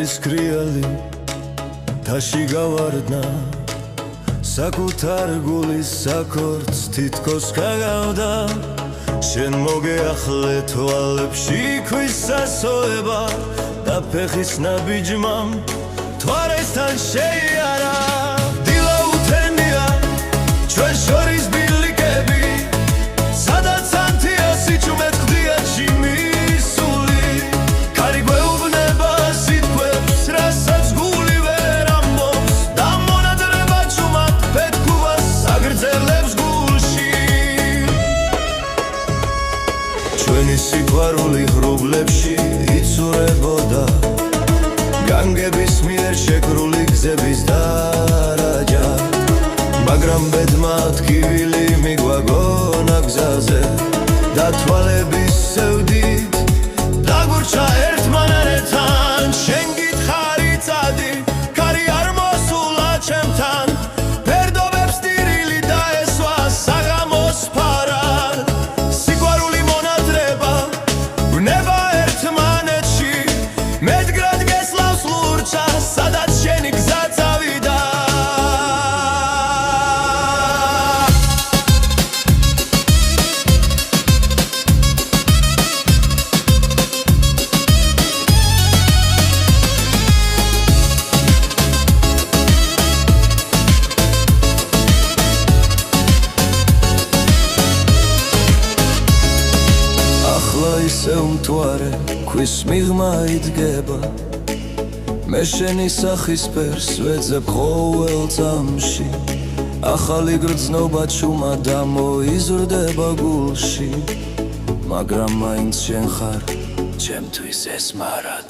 წვენის ქრიალი თაში გავარდნა საკუთარ გულის საქორწ თითქოს გაგავდა შენ მოგეახლე თვალებში ქვის სასოება და ფეხის ნაბიჯმამ თვარესთან შეიარა დილა უთენია ჩვენ შორის ბილიკები სადაც ანთია სიჩუმე ყდია ჩიმისული ქარი გვეუბნება სიტყვებს რასაც გული ვერ ამბობს და მონადრება ჩუმად პეთქუბას აგრძელებს გულში ჩვენი სიყვარული ღრუბლებში იცურებოდა განგების მიერ შეკრული გზების დარაჯა მაგრამ ბედმა თკივილი მიგვაგონა გზაზე და თვალების სევდით დაგურჩა ერთმანეთთან შენ გითხარი წადი ქარი არ მოსულა ჩემთან ფერდობებს ტირილი დაესვა საღამოს ფარად სიყვარული მონადრება ბნება ერთმანეთში მედგრად გესლავს ლურჩა სადაც შენი გზა წავიდა ისევ მთვარე ქვის მიღმა იდგება მე შენი სახის ფერს ვეძებ ყოველ წამში ახალი გრძნობა ჩუმა დამოიზრდება გულში მაგრამ მაინც შენ ხარ ჩემთვის ეს მარად